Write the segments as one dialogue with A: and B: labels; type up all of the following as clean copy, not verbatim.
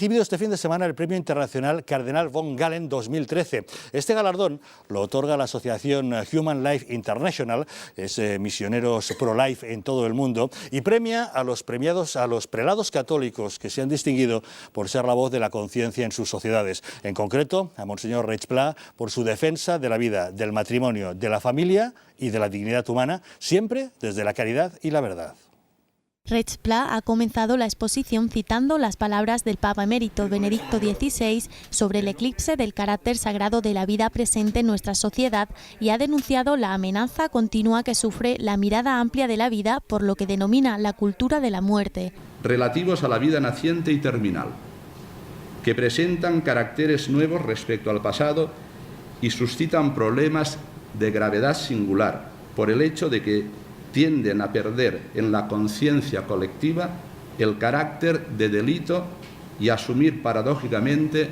A: recibido este fin de semana el Premio Internacional Cardenal von Galen 2013. Este galardón lo otorga la asociación Human Life International, es misioneros pro-life en todo el mundo, y premia a los prelados católicos que se han distinguido por ser la voz de la conciencia en sus sociedades. En concreto, a Monseñor Reig Pla por su defensa de la vida, del matrimonio, de la familia y de la dignidad humana, siempre desde la caridad y la verdad.
B: Reig Pla ha comenzado la exposición citando las palabras del Papa emérito Benedicto XVI sobre el eclipse del carácter sagrado de la vida presente en nuestra sociedad y ha denunciado la amenaza continua que sufre la mirada amplia de la vida por lo que denomina la cultura de la muerte.
C: Relativos a la vida naciente y terminal, que presentan caracteres nuevos respecto al pasado y suscitan problemas de gravedad singular por el hecho de que tienden a perder en la conciencia colectiva el carácter de delito y asumir paradójicamente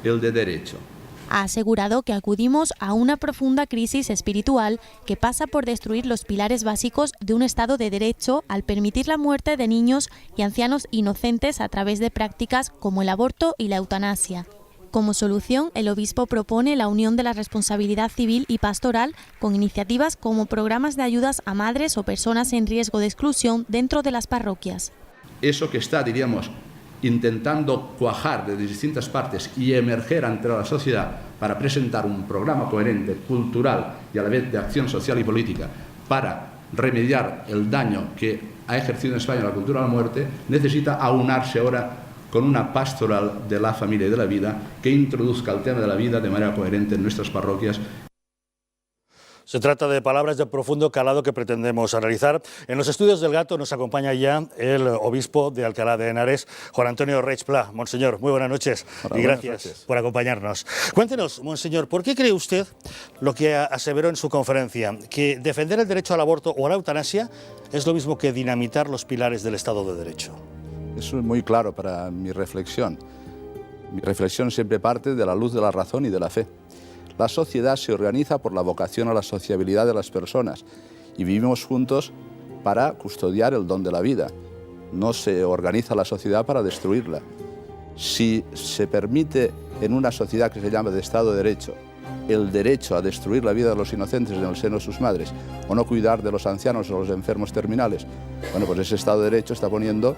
C: el de derecho.
B: Ha asegurado que acudimos a una profunda crisis espiritual que pasa por destruir los pilares básicos de un Estado de Derecho al permitir la muerte de niños y ancianos inocentes a través de prácticas como el aborto y la eutanasia. Como solución, el obispo propone la unión de la responsabilidad civil y pastoral con iniciativas como programas de ayudas a madres o personas en riesgo de exclusión dentro de las parroquias.
C: Eso que está, diríamos, intentando cuajar de distintas partes y emerger ante la sociedad para presentar un programa coherente, cultural y a la vez de acción social y política para remediar el daño que ha ejercido en España la cultura de la muerte, necesita aunarse ahora con una pastoral de la familia y de la vida que introduzca el tema de la vida de manera coherente en nuestras parroquias.
A: Se trata de palabras de profundo calado que pretendemos analizar. En los estudios del Gato nos acompaña ya el obispo de Alcalá de Henares, Juan Antonio Reig Pla. Monseñor, muy buenas noches.
D: Hola,
A: y gracias por acompañarnos. Cuéntenos, Monseñor, ¿por qué cree usted lo que aseveró en su conferencia, que defender el derecho al aborto o a la eutanasia es lo mismo que dinamitar los pilares del Estado de Derecho?
D: Eso es muy claro para mi reflexión. Mi reflexión siempre parte de la luz de la razón y de la fe. La sociedad se organiza por la vocación a la sociabilidad de las personas y vivimos juntos para custodiar el don de la vida. No se organiza la sociedad para destruirla. Si se permite en una sociedad que se llama de Estado de Derecho el derecho a destruir la vida de los inocentes en el seno de sus madres o no cuidar de los ancianos o los enfermos terminales, bueno, pues ese Estado de Derecho está poniendo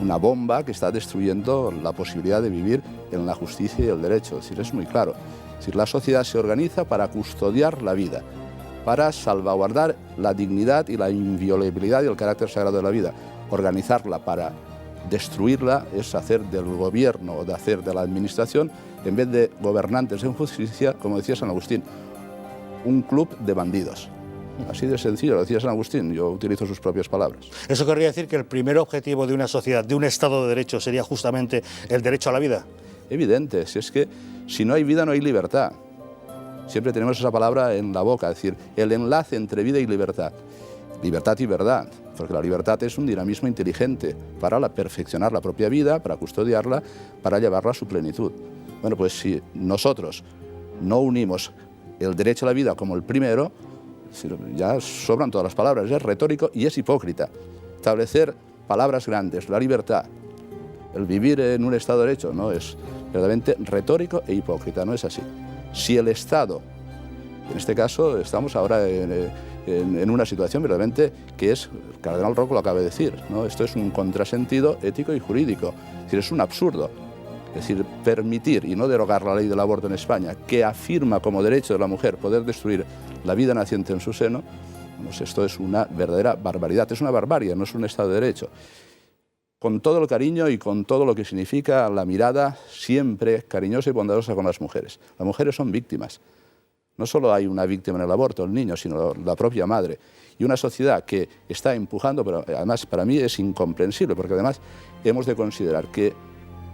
D: una bomba que está destruyendo la posibilidad de vivir en la justicia y el derecho. Es decir, es muy claro. Es decir, la sociedad se organiza para custodiar la vida, para salvaguardar la dignidad y la inviolabilidad y el carácter sagrado de la vida. Organizarla para destruirla es hacer del gobierno o de hacer de la administración, en vez de gobernantes en justicia, como decía San Agustín, un club de bandidos. Así de sencillo, lo decía San Agustín, yo utilizo sus propias palabras.
A: ¿Eso querría decir que el primer objetivo de una sociedad, de un Estado de Derecho, sería justamente el derecho a la vida?
D: Evidente, si es que si no hay vida no hay libertad. Siempre tenemos esa palabra en la boca, es decir, el enlace entre vida y libertad. Libertad y verdad, porque la libertad es un dinamismo inteligente para perfeccionar la propia vida, para custodiarla, para llevarla a su plenitud. Bueno, pues si nosotros no unimos el derecho a la vida como el primero, ya sobran todas las palabras, es retórico y es hipócrita. Establecer palabras grandes, la libertad, el vivir en un Estado de Derecho, no es verdaderamente retórico e hipócrita, no es así. Si el Estado, en este caso estamos ahora en una situación verdaderamente que es, el cardenal Rocco lo acaba de decir, ¿no? Esto es un contrasentido ético y jurídico, es decir, es un absurdo. Es decir, permitir y no derogar la ley del aborto en España, que afirma como derecho de la mujer poder destruir la vida naciente en su seno, pues esto es una verdadera barbaridad, es una barbarie, no es un Estado de Derecho. Con todo el cariño y con todo lo que significa la mirada siempre cariñosa y bondadosa con las mujeres. Las mujeres son víctimas. No solo hay una víctima en el aborto, el niño, sino la propia madre. Y una sociedad que está empujando, pero además para mí es incomprensible, porque además hemos de considerar que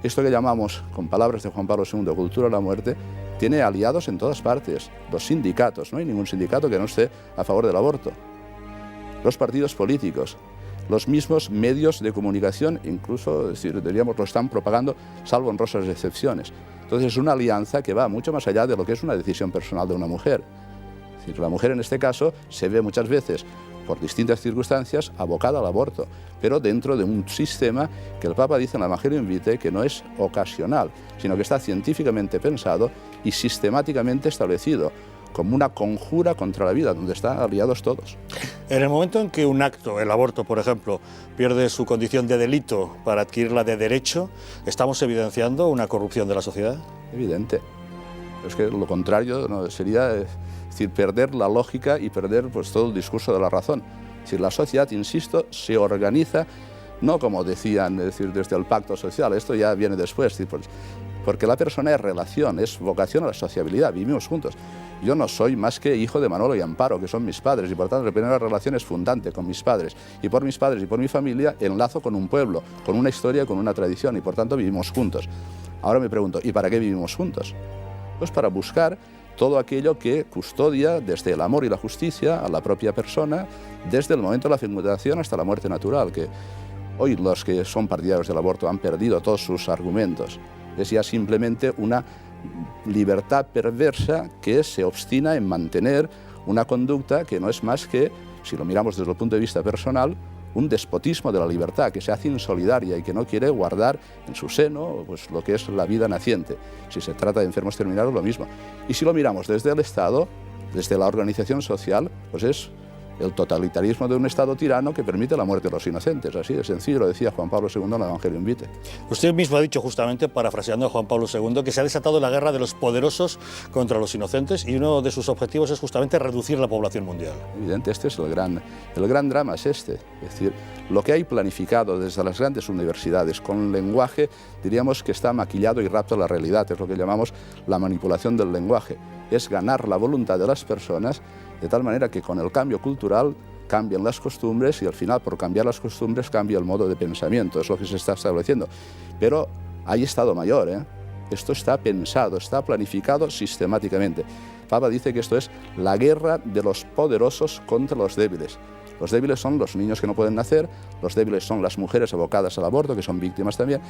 D: esto que llamamos, con palabras de Juan Pablo II, cultura de la muerte, tiene aliados en todas partes. Los sindicatos, no hay ningún sindicato que no esté a favor del aborto. Los partidos políticos, los mismos medios de comunicación, incluso, diríamos, lo están propagando, salvo honrosas excepciones. Entonces es una alianza que va mucho más allá de lo que es una decisión personal de una mujer. Es decir, la mujer en este caso se ve muchas veces por distintas circunstancias, abocada al aborto, pero dentro de un sistema que el Papa dice en el Evangelio Vitae que no es ocasional, sino que está científicamente pensado y sistemáticamente establecido como una conjura contra la vida, donde están aliados todos.
A: En el momento en que un acto, el aborto, por ejemplo, pierde su condición de delito para adquirirla de derecho, ¿estamos evidenciando una corrupción de la sociedad?
D: Evidente. Es que lo contrario no, sería decir, perder la lógica y perder pues, todo el discurso de la razón. Es decir, la sociedad, insisto, se organiza, no como decían, es decir, desde el pacto social, esto ya viene después, es decir, pues, porque la persona es relación, es vocación a la sociabilidad, vivimos juntos. Yo no soy más que hijo de Manolo y Amparo, que son mis padres, y por tanto la primera relación es fundante con mis padres. Y por mis padres y por mi familia enlazo con un pueblo, con una historia, con una tradición, y por tanto vivimos juntos. Ahora me pregunto, ¿y para qué vivimos juntos? Pues para buscar todo aquello que custodia desde el amor y la justicia a la propia persona, desde el momento de la fecundación hasta la muerte natural, que hoy los que son partidarios del aborto han perdido todos sus argumentos. Es ya simplemente una libertad perversa que se obstina en mantener una conducta que no es más que, si lo miramos desde el punto de vista personal, un despotismo de la libertad que se hace insolidaria y que no quiere guardar en su seno pues, lo que es la vida naciente. Si se trata de enfermos terminales, lo mismo. Y si lo miramos desde el Estado, desde la organización social, pues es el totalitarismo de un Estado tirano que permite la muerte de los inocentes. Así de sencillo, lo decía Juan Pablo II en el Evangelio Vitae.
A: Usted mismo ha dicho justamente, parafraseando a Juan Pablo II, que se ha desatado la guerra de los poderosos contra los inocentes y uno de sus objetivos es justamente reducir la población mundial.
D: Evidente, este es el gran drama es este. Es decir, lo que hay planificado desde las grandes universidades con un lenguaje, diríamos que está maquillado y rapto a la realidad, es lo que llamamos la manipulación del lenguaje. Es ganar la voluntad de las personas de tal manera que con el cambio cultural cambian las costumbres y al final por cambiar las costumbres cambia el modo de pensamiento, es lo que se está estableciendo. Pero hay Estado Mayor, ¿eh? Esto está pensado, está planificado sistemáticamente. Papa dice que esto es la guerra de los poderosos contra los débiles. Los débiles son los niños que no pueden nacer, los débiles son las mujeres abocadas al aborto, que son víctimas también.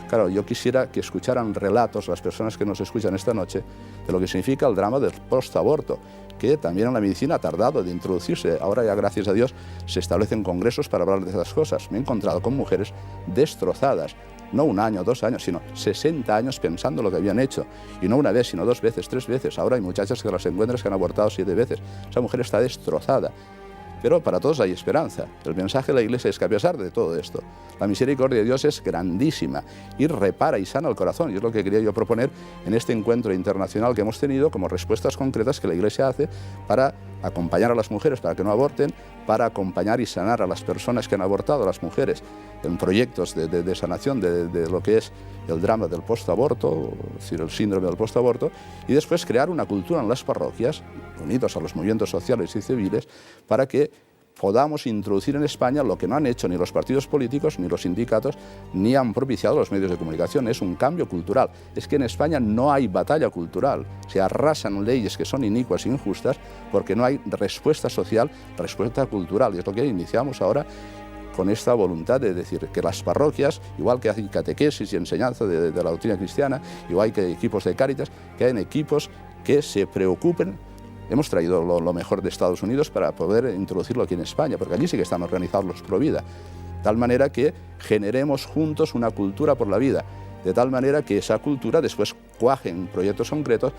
D: Claro, yo quisiera que escucharan relatos las personas que nos escuchan esta noche de lo que significa el drama del postaborto, que también en la medicina ha tardado de introducirse. Ahora ya, gracias a Dios, se establecen congresos para hablar de esas cosas. Me he encontrado con mujeres destrozadas, no un año, 2 años, sino 60 años pensando lo que habían hecho. Y no una vez, sino 2 veces, 3 veces. Ahora hay muchachas que las encuentras que han abortado 7 veces. Esa mujer está destrozada. Pero para todos hay esperanza. El mensaje de la Iglesia es que a pesar de todo esto, la misericordia de Dios es grandísima y repara y sana el corazón. Y es lo que quería yo proponer en este encuentro internacional que hemos tenido como respuestas concretas que la Iglesia hace para acompañar a las mujeres para que no aborten, para acompañar y sanar a las personas que han abortado, a las mujeres, en proyectos de sanación de lo que es el drama del postaborto, es decir, el síndrome del postaborto, y después crear una cultura en las parroquias, unidos a los movimientos sociales y civiles, para que podamos introducir en España lo que no han hecho ni los partidos políticos ni los sindicatos, ni han propiciado los medios de comunicación. Es un cambio cultural. Es que en España no hay batalla cultural. Se arrasan leyes que son inicuas e injustas porque no hay respuesta social, respuesta cultural. Y es lo que iniciamos ahora con esta voluntad de decir que las parroquias, igual que hay catequesis y enseñanza de la doctrina cristiana, igual que hay equipos de Cáritas, que hayan equipos que se preocupen. Hemos traído lo mejor de Estados Unidos para poder introducirlo aquí en España, porque allí sí que están organizados los pro vida. De tal manera que generemos juntos una cultura por la vida, de tal manera que esa cultura después cuaje en proyectos concretos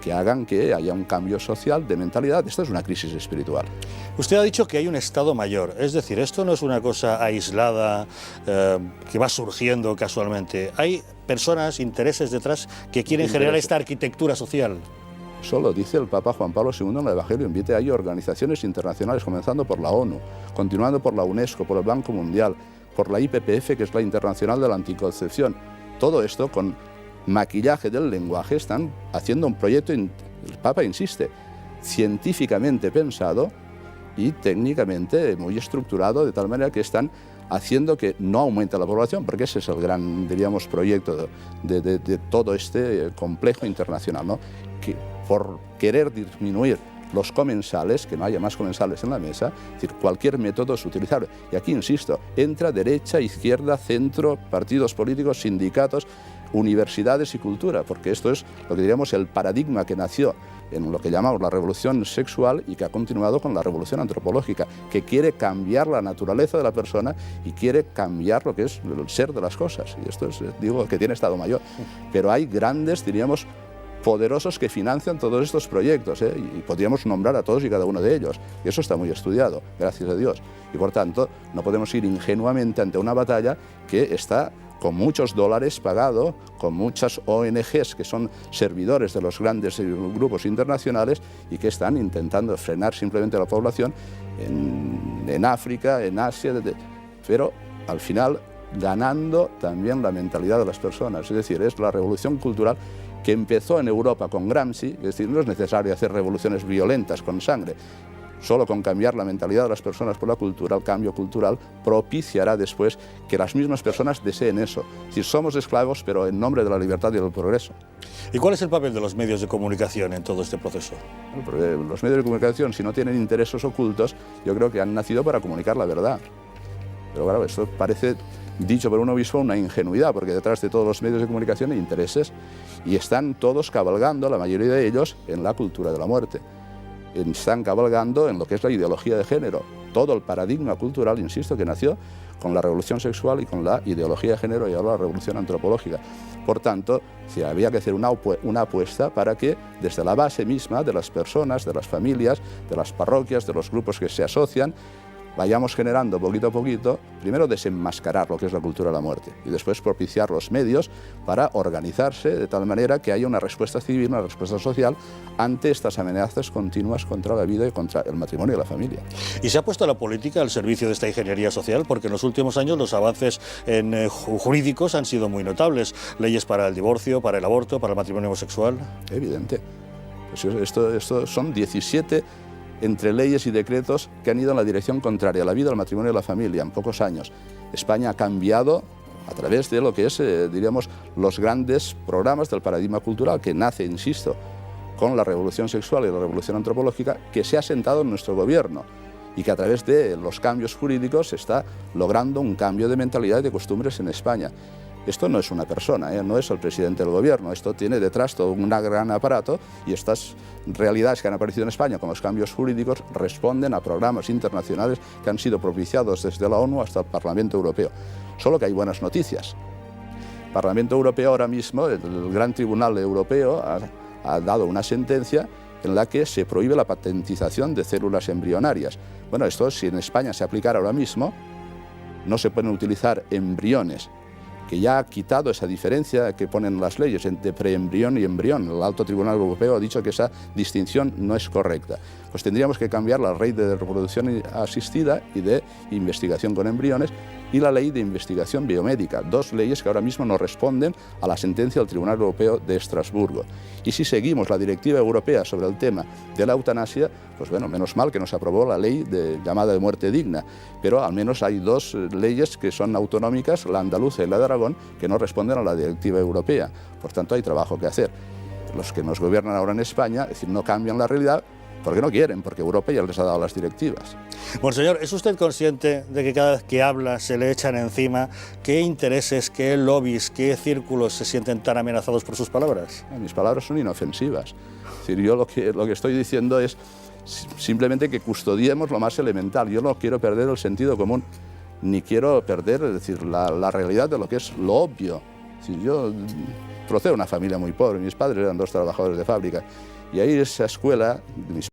D: que hagan que haya un cambio social de mentalidad. Esto es una crisis espiritual.
A: Usted ha dicho que hay un Estado Mayor, es decir, esto no es una cosa aislada que va surgiendo casualmente. Hay personas, intereses detrás que quieren generar esta arquitectura social.
D: Eso lo dice el Papa Juan Pablo II en el Evangelio Vitae. Hay organizaciones internacionales, comenzando por la ONU, continuando por la UNESCO, por el Banco Mundial, por la IPPF, que es la Internacional de la Anticoncepción. Todo esto con maquillaje del lenguaje están haciendo un proyecto, el Papa insiste, científicamente pensado y técnicamente muy estructurado, de tal manera que están haciendo que no aumente la población, porque ese es el gran, diríamos, proyecto de todo este complejo internacional, ¿no? Que por querer disminuir los comensales, que no haya más comensales en la mesa, es decir, cualquier método es utilizable. Y aquí, insisto, entra derecha, izquierda, centro, partidos políticos, sindicatos, universidades y cultura, porque esto es lo que diríamos el paradigma que nació en lo que llamamos la revolución sexual y que ha continuado con la revolución antropológica, que quiere cambiar la naturaleza de la persona y quiere cambiar lo que es el ser de las cosas. Y esto es, digo, que tiene Estado Mayor. Pero hay grandes, diríamos, poderosos que financian todos estos proyectos, y podríamos nombrar a todos y cada uno de ellos. Y eso está muy estudiado, gracias a Dios. Y por tanto, no podemos ir ingenuamente ante una batalla que está con muchos dólares pagado, con muchas ONGs que son servidores de los grandes grupos internacionales y que están intentando frenar simplemente a la población en África, en Asia, pero al final ganando también la mentalidad de las personas. Es decir, es la revolución cultural que empezó en Europa con Gramsci. Es decir, no es necesario hacer revoluciones violentas con sangre. Solo con cambiar la mentalidad de las personas por la cultura, el cambio cultural propiciará después que las mismas personas deseen eso. Es decir, somos esclavos, pero en nombre de la libertad y del progreso.
A: ¿Y cuál es el papel de los medios de comunicación en todo este proceso?
D: Bueno, los medios de comunicación, si no tienen intereses ocultos, yo creo que han nacido para comunicar la verdad. Pero claro, esto parece, dicho por un obispo, una ingenuidad, porque detrás de todos los medios de comunicación hay intereses y están todos cabalgando, la mayoría de ellos, en la cultura de la muerte. Están cabalgando en lo que es la ideología de género. Todo el paradigma cultural, insisto, que nació con la revolución sexual y con la ideología de género y ahora la revolución antropológica. Por tanto, sí, había que hacer una apuesta para que desde la base misma de las personas, de las familias, de las parroquias, de los grupos que se asocian, vayamos generando poquito a poquito, primero desenmascarar lo que es la cultura de la muerte y después propiciar los medios para organizarse de tal manera que haya una respuesta civil, una respuesta social ante estas amenazas continuas contra la vida y contra el matrimonio y la familia.
A: ¿Y se ha puesto la política al servicio de esta ingeniería social? Porque en los últimos años los avances jurídicos han sido muy notables. Leyes para el divorcio, para el aborto, para el matrimonio homosexual.
D: Evidente. Pues esto son 17 entre leyes y decretos que han ido en la dirección contraria a la vida, al matrimonio y a la familia en pocos años. España ha cambiado a través de lo que es, diríamos, los grandes programas del paradigma cultural que nace, insisto, con la revolución sexual y la revolución antropológica, que se ha sentado en nuestro gobierno y que a través de los cambios jurídicos se está logrando un cambio de mentalidad y de costumbres en España. Esto no es una persona, no es el presidente del gobierno, esto tiene detrás todo un gran aparato y estas realidades que han aparecido en España con los cambios jurídicos responden a programas internacionales que han sido propiciados desde la ONU hasta el Parlamento Europeo. Solo que hay buenas noticias. El Parlamento Europeo ahora mismo, el Gran Tribunal Europeo, ha dado una sentencia en la que se prohíbe la patentización de células embrionarias. Bueno, esto si en España se aplicara ahora mismo, no se pueden utilizar embriones, que ya ha quitado esa diferencia que ponen las leyes entre preembrión y embrión. El Alto Tribunal Europeo ha dicho que esa distinción no es correcta. Pues tendríamos que cambiar la ley de reproducción asistida y de investigación con embriones y la ley de investigación biomédica, dos leyes que ahora mismo no responden a la sentencia del Tribunal Europeo de Estrasburgo. Y si seguimos la directiva europea sobre el tema de la eutanasia, pues bueno, menos mal que nos aprobó la ley llamada de muerte digna, pero al menos hay dos leyes que son autonómicas, la andaluza y la de Aragón, que no responden a la directiva europea. Por tanto, hay trabajo que hacer. Los que nos gobiernan ahora en España, es decir, no cambian la realidad, porque no quieren, porque Europa ya les ha dado las directivas.
A: Monseñor, ¿es usted consciente de que cada vez que habla se le echan encima qué intereses, qué lobbies, qué círculos se sienten tan amenazados por sus palabras?
D: Mis palabras son inofensivas. Es decir, yo lo que estoy diciendo es simplemente que custodiemos lo más elemental. Yo no quiero perder el sentido común, ni quiero perder, es decir, la realidad de lo que es lo obvio. Es decir, yo procedo de una familia muy pobre, mis padres eran 2 trabajadores de fábrica, y ahí esa escuela, mis